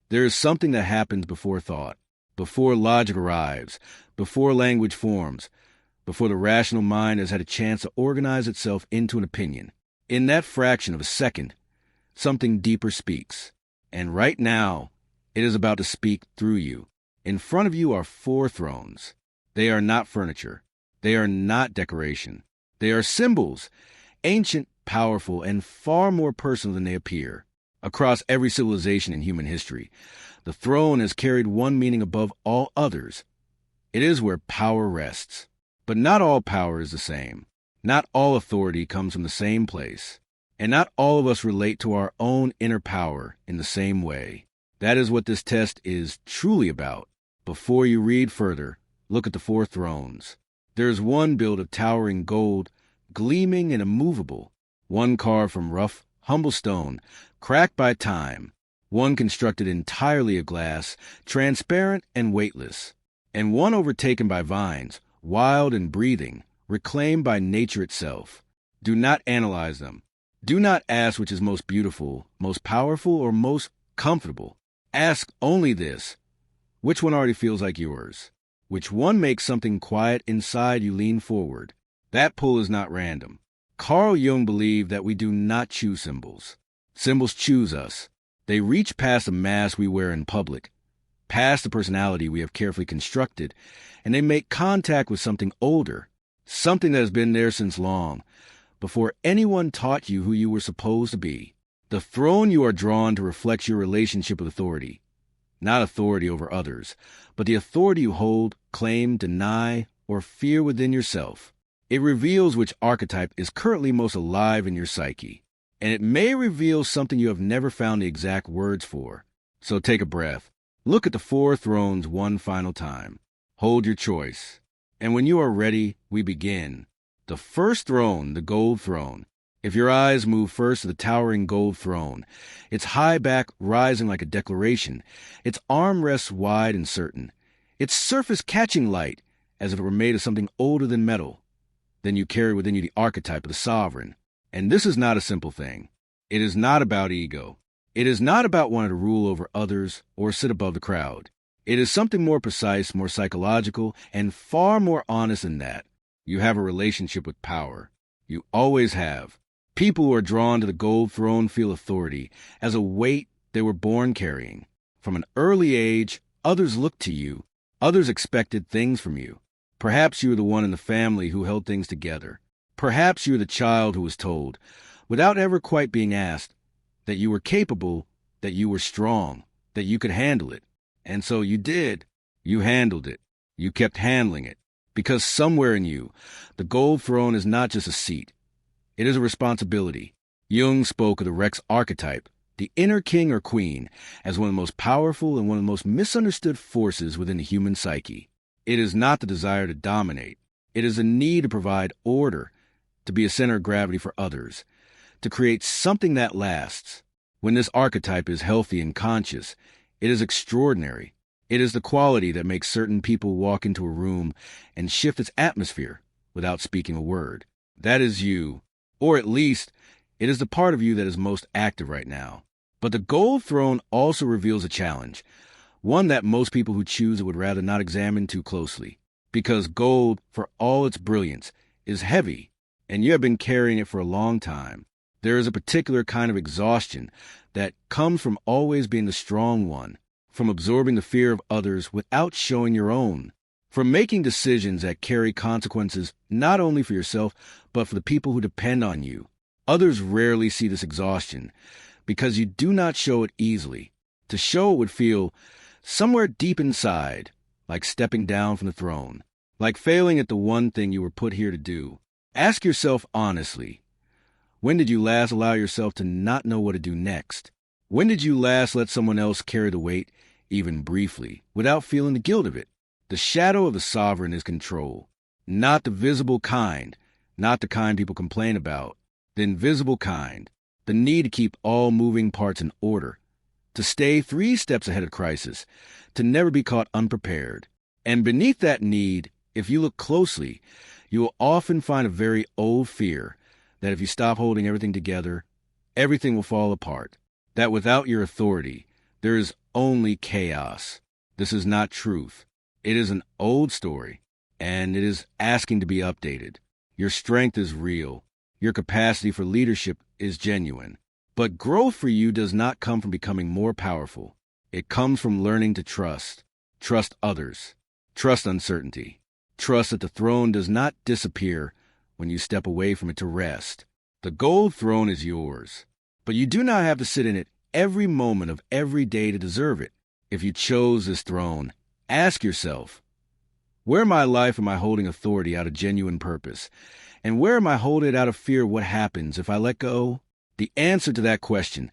There is something that happens before thought, before logic arrives, before language forms, before the rational mind has had a chance to organize itself into an opinion. In that fraction of a second, something deeper speaks. And right now, it is about to speak through you. In front of you are 4 thrones. They are not furniture. They are not decoration. They are symbols, ancient, powerful, and far more personal than they appear. Across every civilization in human history, the throne has carried one meaning above all others. It is where power rests. But not all power is the same. Not all authority comes from the same place. And not all of us relate to our own inner power in the same way. That is what this test is truly about. Before you read further, look at the 4 thrones. There is one built of towering gold, gleaming and immovable. One carved from rough, humble stone, cracked by time. One constructed entirely of glass, transparent and weightless. And one overtaken by vines, wild and breathing, reclaimed by nature itself. Do not analyze them. Do not ask which is most beautiful, most powerful, or most comfortable. Ask only this: which one already feels like yours? Which one makes something quiet inside you lean forward? That pull is not random. Carl Jung believed that we do not choose symbols. Symbols choose us. They reach past the mask we wear in public, past the personality we have carefully constructed, and they make contact with something older, something that has been there since long, before anyone taught you who you were supposed to be. The throne you are drawn to reflects your relationship with authority. Not authority over others, but the authority you hold, claim, deny, or fear within yourself. It reveals which archetype is currently most alive in your psyche, and it may reveal something you have never found the exact words for. So take a breath. Look at the 4 thrones one final time. Hold your choice. And when you are ready, we begin. The first throne, the gold throne. If your eyes move first to the towering gold throne, its high back rising like a declaration, its armrests wide and certain, its surface catching light as if it were made of something older than metal, then you carry within you the archetype of the sovereign. And this is not a simple thing. It is not about ego. It is not about wanting to rule over others or sit above the crowd. It is something more precise, more psychological, and far more honest than that. You have a relationship with power. You always have. People who are drawn to the gold throne feel authority as a weight they were born carrying. From an early age, others looked to you. Others expected things from you. Perhaps you were the one in the family who held things together. Perhaps you were the child who was told, without ever quite being asked, that you were capable, that you were strong, that you could handle it. And so you did. You handled it. You kept handling it. Because somewhere in you, the gold throne is not just a seat. It is a responsibility. Jung spoke of the Rex archetype, the inner king or queen, as one of the most powerful and one of the most misunderstood forces within the human psyche. It is not the desire to dominate. It is a need to provide order, to be a center of gravity for others, to create something that lasts. When this archetype is healthy and conscious, it is extraordinary. It is the quality that makes certain people walk into a room and shift its atmosphere without speaking a word. That is you, or at least it is the part of you that is most active right now. But the gold throne also reveals a challenge, one that most people who choose it would rather not examine too closely. Because gold, for all its brilliance, is heavy, and you have been carrying it for a long time. There is a particular kind of exhaustion that comes from always being the strong one, from absorbing the fear of others without showing your own, from making decisions that carry consequences not only for yourself, but for the people who depend on you. Others rarely see this exhaustion because you do not show it easily. To show it would feel somewhere deep inside, like stepping down from the throne, like failing at the one thing you were put here to do. Ask yourself honestly, when did you last allow yourself to not know what to do next? When did you last let someone else carry the weight, even briefly, without feeling the guilt of it? The shadow of the sovereign is control, not the visible kind, not the kind people complain about, the invisible kind, the need to keep all moving parts in order, to stay 3 steps ahead of crisis, to never be caught unprepared. And beneath that need, if you look closely, you will often find a very old fear that if you stop holding everything together, everything will fall apart, that without your authority, There is only chaos. This is not truth. It is an old story, and it is asking to be updated. Your strength is real. Your capacity for leadership is genuine. But growth for you does not come from becoming more powerful. It comes from learning to trust. Trust others. Trust uncertainty. Trust that the throne does not disappear when you step away from it to rest. The gold throne is yours, but you do not have to sit in it every moment of every day to deserve it. If you chose this throne, ask yourself, where in my life am I holding authority out of genuine purpose? And where am I holding it out of fear of what happens if I let go? The answer to that question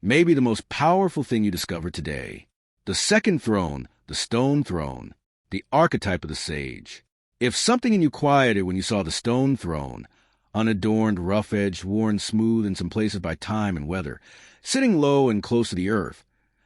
may be the most powerful thing you discover today. The second throne, the stone throne, the archetype of the sage. If something in you quieted when you saw the stone throne, unadorned, rough-edged, worn smooth in some places by time and weather, sitting low and close to the earth,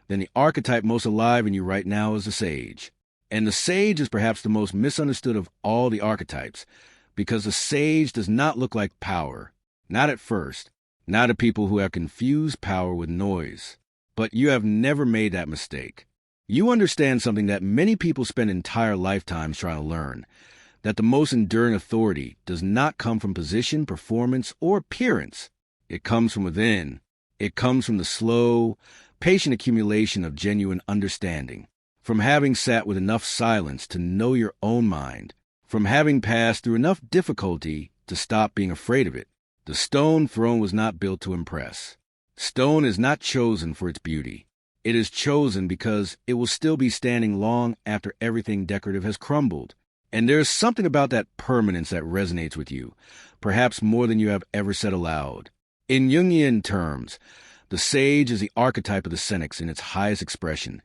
then the archetype most alive in you right now is the sage. And the sage is perhaps the most misunderstood of all the archetypes, because the sage does not look like power, not at first, not to people who have confused power with noise. But you have never made that mistake. You understand something that many people spend entire lifetimes trying to learn, that the most enduring authority does not come from position, performance, or appearance. It comes from within. It comes from the slow, patient accumulation of genuine understanding, from having sat with enough silence to know your own mind, from having passed through enough difficulty to stop being afraid of it. The stone throne was not built to impress. Stone is not chosen for its beauty. It is chosen because it will still be standing long after everything decorative has crumbled. And there is something about that permanence that resonates with you, perhaps more than you have ever said aloud. In Jungian terms, the sage is the archetype of the senex in its highest expression,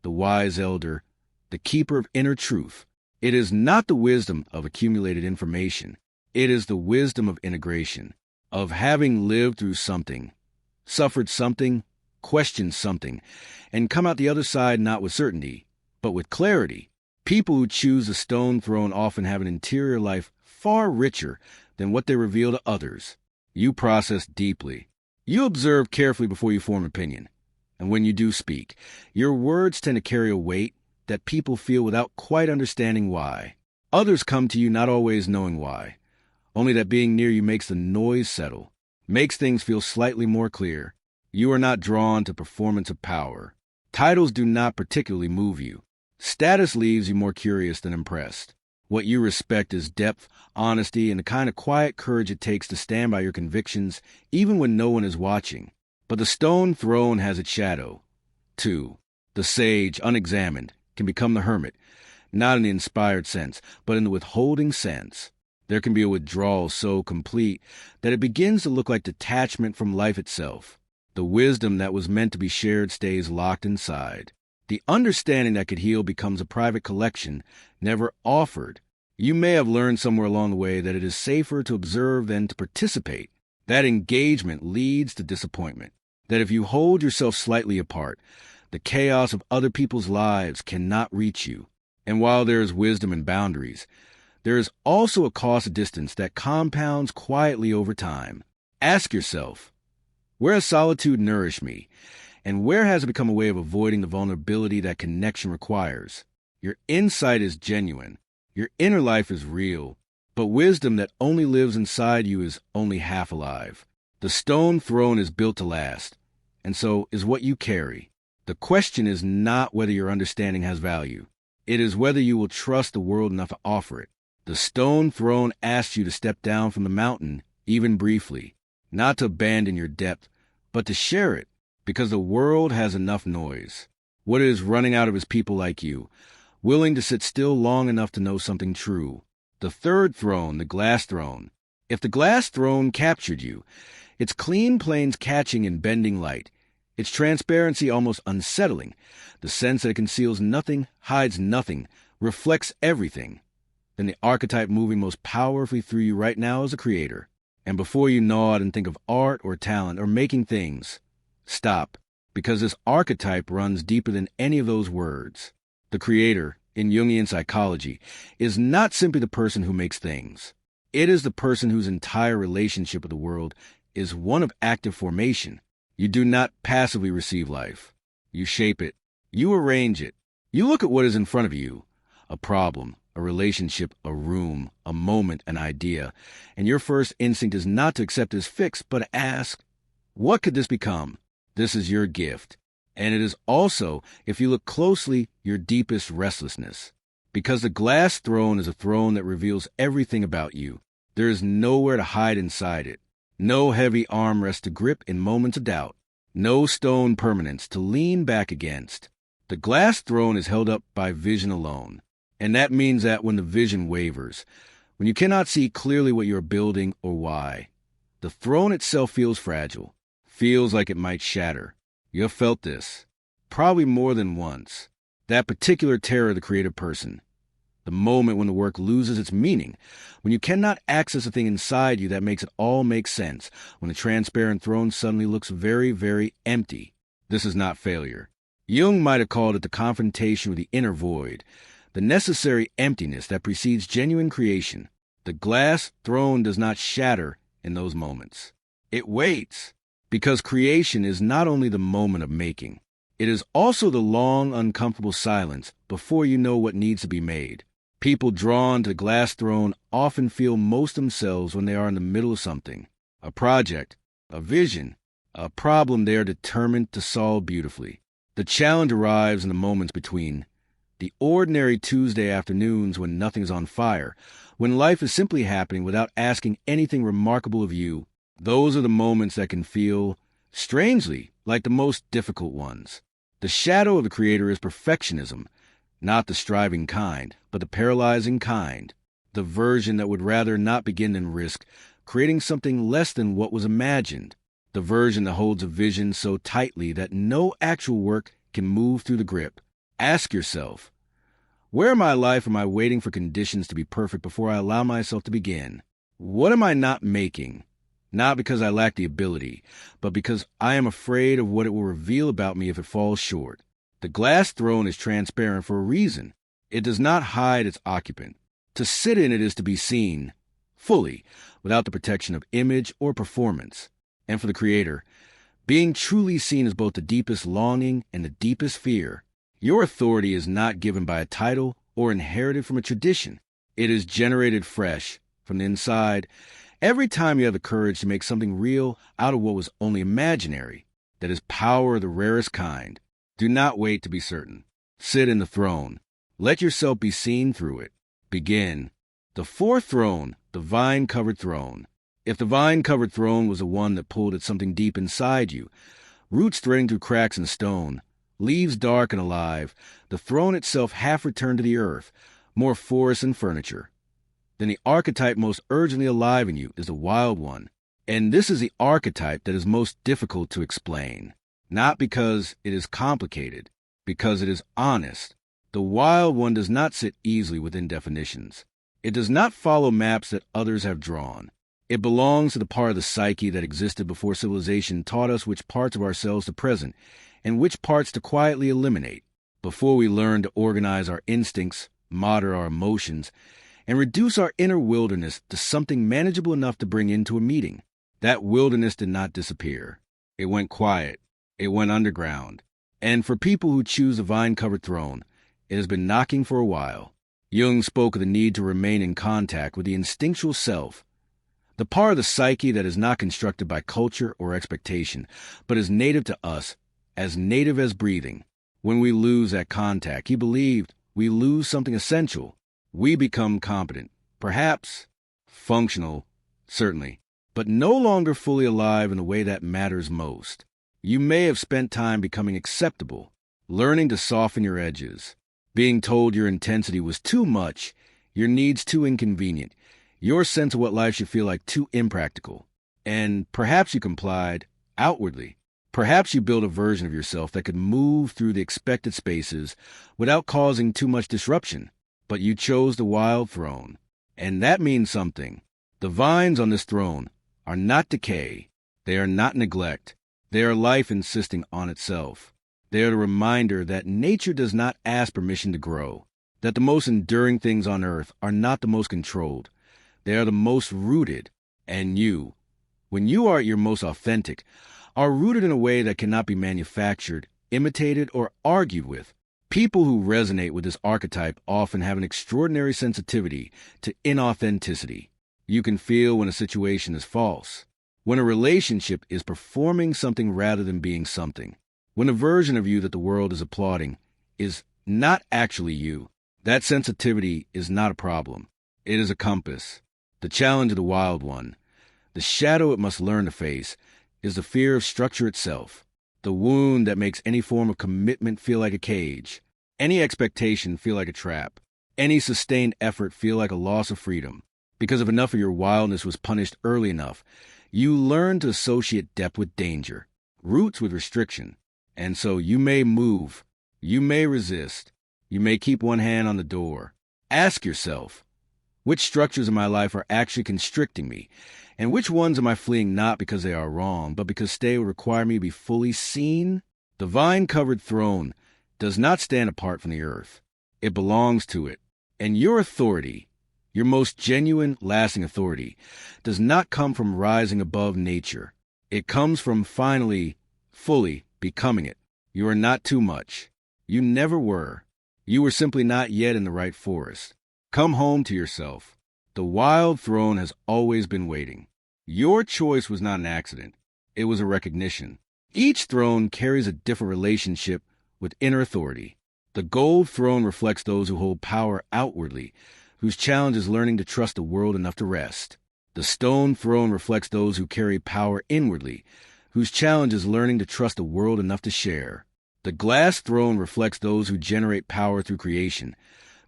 the wise elder, the keeper of inner truth. It is not the wisdom of accumulated information. It is the wisdom of integration, of having lived through something, suffered something, questioned something, and come out the other side not with certainty, but with clarity. People who choose the stone throne often have an interior life far richer than what they reveal to others. You process deeply. You observe carefully before you form opinion. And when you do speak, your words tend to carry a weight that people feel without quite understanding why. Others come to you not always knowing why, only that being near you makes the noise settle, makes things feel slightly more clear. You are not drawn to performance of power. Titles do not particularly move you. Status leaves you more curious than impressed. What you respect is depth, honesty, and the kind of quiet courage it takes to stand by your convictions even when no one is watching. But the stone throne has its shadow, too. The sage, unexamined, can become the hermit, not in the inspired sense, but in the withholding sense. There can be a withdrawal so complete that it begins to look like detachment from life itself. The wisdom that was meant to be shared stays locked inside. The understanding that could heal becomes a private collection, never offered. You may have learned somewhere along the way that it is safer to observe than to participate. That engagement leads to disappointment. That if you hold yourself slightly apart, the chaos of other people's lives cannot reach you. And while there is wisdom and boundaries, there is also a cost of distance that compounds quietly over time. Ask yourself, where has solitude nourished me? And where has it become a way of avoiding the vulnerability that connection requires? Your insight is genuine. Your inner life is real. But wisdom that only lives inside you is only half alive. The stone throne is built to last, and so is what you carry. The question is not whether your understanding has value. It is whether you will trust the world enough to offer it. The stone throne asks you to step down from the mountain, even briefly, not to abandon your depth, but to share it. Because the world has enough noise. What it is running out of is people like you, willing to sit still long enough to know something true. The third throne, the glass throne. If the glass throne captured you, its clean planes catching in bending light, its transparency almost unsettling, the sense that it conceals nothing, hides nothing, reflects everything, then the archetype moving most powerfully through you right now is a creator. And before you nod and think of art or talent or making things, stop, because this archetype runs deeper than any of those words. The creator, in Jungian psychology, is not simply the person who makes things. It is the person whose entire relationship with the world is one of active formation. You do not passively receive life. You shape it. You arrange it. You look at what is in front of you, a problem, a relationship, a room, a moment, an idea, and your first instinct is not to accept it as fixed, but to ask, what could this become? This is your gift. And it is also, if you look closely, your deepest restlessness. Because the glass throne is a throne that reveals everything about you. There is nowhere to hide inside it. No heavy armrest to grip in moments of doubt. No stone permanence to lean back against. The glass throne is held up by vision alone. And that means that when the vision wavers, when you cannot see clearly what you are building or why, the throne itself feels fragile, feels like it might shatter. You have felt this, probably more than once. That particular terror of the creative person. The moment when the work loses its meaning, when you cannot access a thing inside you that makes it all make sense, when the transparent throne suddenly looks very, very empty. This is not failure. Jung might have called it the confrontation with the inner void, the necessary emptiness that precedes genuine creation. The glass throne does not shatter in those moments. It waits, because creation is not only the moment of making, it is also the long, uncomfortable silence before you know what needs to be made. People drawn to the glass throne often feel most themselves when they are in the middle of something, a project, a vision, a problem they are determined to solve beautifully. The challenge arrives in the moments between. The ordinary Tuesday afternoons when nothing is on fire, when life is simply happening without asking anything remarkable of you. Those are the moments that can feel, strangely, like the most difficult ones. The shadow of the creator is perfectionism, not the striving kind, but the paralyzing kind, the version that would rather not begin than risk creating something less than what was imagined, the version that holds a vision so tightly that no actual work can move through the grip. Ask yourself, where in my life am I waiting for conditions to be perfect before I allow myself to begin? What am I not making? Not because I lack the ability, but because I am afraid of what it will reveal about me if it falls short. The glass throne is transparent for a reason. It does not hide its occupant. To sit in it is to be seen, fully, without the protection of image or performance. And for the creator, being truly seen is both the deepest longing and the deepest fear. Your authority is not given by a title or inherited from a tradition. It is generated fresh, from the inside, every time you have the courage to make something real out of what was only imaginary. That is power of the rarest kind. Do not wait to be certain. Sit in the throne. Let yourself be seen through it. Begin. The fourth throne, the vine-covered throne. If the vine-covered throne was the one that pulled at something deep inside you, roots threading through cracks in stone, leaves dark and alive, the throne itself half returned to the earth, more forest than furniture, then the archetype most urgently alive in you is the wild one. And this is the archetype that is most difficult to explain. Not because it is complicated, because it is honest. The wild one does not sit easily within definitions. It does not follow maps that others have drawn. It belongs to the part of the psyche that existed before civilization taught us which parts of ourselves to present and which parts to quietly eliminate, before we learned to organize our instincts, moderate our emotions, and reduce our inner wilderness to something manageable enough to bring into a meeting. That wilderness did not disappear. It went quiet. It went underground. And for people who choose the vine-covered throne, it has been knocking for a while. Jung spoke of the need to remain in contact with the instinctual self, the part of the psyche that is not constructed by culture or expectation, but is native to us, as native as breathing. When we lose that contact, he believed, we lose something essential. We become competent, perhaps functional, certainly, but no longer fully alive in the way that matters most. You may have spent time becoming acceptable, learning to soften your edges, being told your intensity was too much, your needs too inconvenient, your sense of what life should feel like too impractical. And perhaps you complied outwardly. Perhaps you built a version of yourself that could move through the expected spaces without causing too much disruption. But you chose the wild throne, and that means something. The vines on this throne are not decay. They are not neglect. They are life insisting on itself. They are the reminder that nature does not ask permission to grow, that the most enduring things on earth are not the most controlled. They are the most rooted. And you, when you are at your most authentic, are rooted in a way that cannot be manufactured imitated, or argued with. People who resonate with this archetype often have an extraordinary sensitivity to inauthenticity. You can feel when a situation is false, when a relationship is performing something rather than being something, when a version of you that the world is applauding is not actually you. That sensitivity is not a problem. It is a compass. The challenge of the wild one, the shadow it must learn to face, is the fear of structure itself, the wound that makes any form of commitment feel like a cage, any expectation feel like a trap, any sustained effort feel like a loss of freedom. Because if enough of your wildness was punished early enough, you learn to associate depth with danger, roots with restriction. And so you may move, you may resist, you may keep one hand on the door. Ask yourself, which structures in my life are actually constricting me? And which ones am I fleeing not because they are wrong, but because they would require me to be fully seen? The vine-covered throne does not stand apart from the earth. It belongs to it. And your authority, your most genuine, lasting authority, does not come from rising above nature. It comes from finally, fully becoming it. You are not too much. You never were. You were simply not yet in the right forest. Come home to yourself. The wild throne has always been waiting. Your choice was not an accident. It was a recognition. Each throne carries a different relationship with inner authority. The gold throne reflects those who hold power outwardly, whose challenge is learning to trust the world enough to rest. The stone throne reflects those who carry power inwardly, whose challenge is learning to trust the world enough to share. The glass throne reflects those who generate power through creation,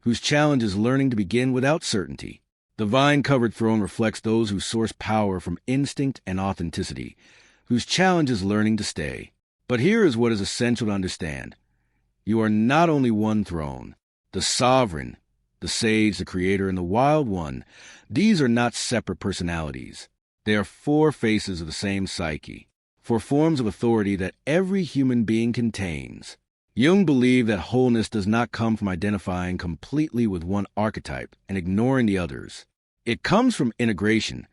whose challenge is learning to begin without certainty. The vine-covered throne reflects those who source power from instinct and authenticity, whose challenge is learning to stay. But here is what is essential to understand. You are not only one throne. The sovereign, the sage, the creator, and the wild one, these are not separate personalities. They are four faces of the same psyche, four forms of authority that every human being contains. Jung believed that wholeness does not come from identifying completely with one archetype and ignoring the others. It comes from integration,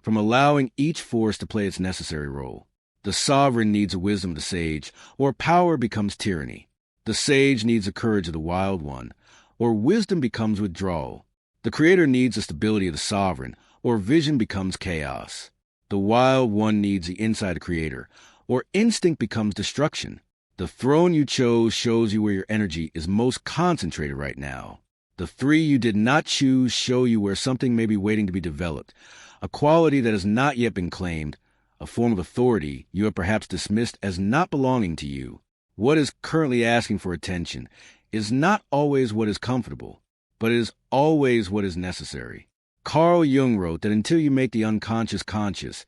from allowing each force to play its necessary role. The sovereign needs the wisdom of the sage, or power becomes tyranny. The sage needs the courage of the wild one, or wisdom becomes withdrawal. The creator needs the stability of the sovereign, or vision becomes chaos. The wild one needs the insight of the creator, or instinct becomes destruction. The throne you chose shows you where your energy is most concentrated right now. The three you did not choose show you where something may be waiting to be developed, a quality that has not yet been claimed, a form of authority you have perhaps dismissed as not belonging to you. What is currently asking for attention is not always what is comfortable, but it is always what is necessary. Carl Jung wrote that until you make the unconscious conscious,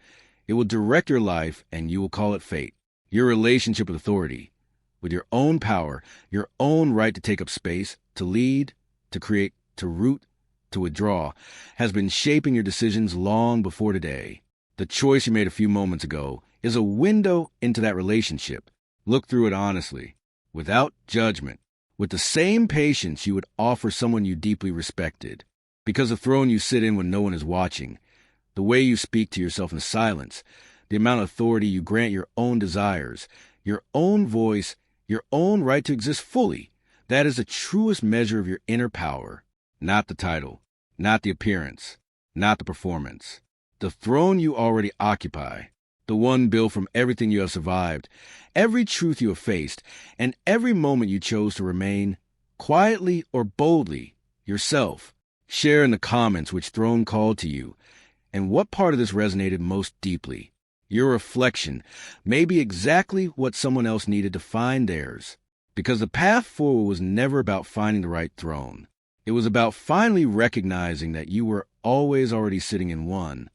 it will direct your life and you will call it fate. Your relationship with authority, with your own power, your own right to take up space, to lead, to create, to root, to withdraw, has been shaping your decisions long before today. The choice you made a few moments ago is a window into that relationship. Look through it honestly, without judgment, with the same patience you would offer someone you deeply respected. Because the throne you sit in when no one is watching, the way you speak to yourself in silence, the amount of authority you grant your own desires, your own voice, your own right to exist fully, that is the truest measure of your inner power. Not the title, not the appearance, not the performance. The throne you already occupy, the one built from everything you have survived, every truth you have faced, and every moment you chose to remain, quietly or boldly, yourself. Share in the comments which throne called to you, and what part of this resonated most deeply. Your reflection may be exactly what someone else needed to find theirs, because the path forward was never about finding the right throne. It was about finally recognizing that you were always already sitting in one.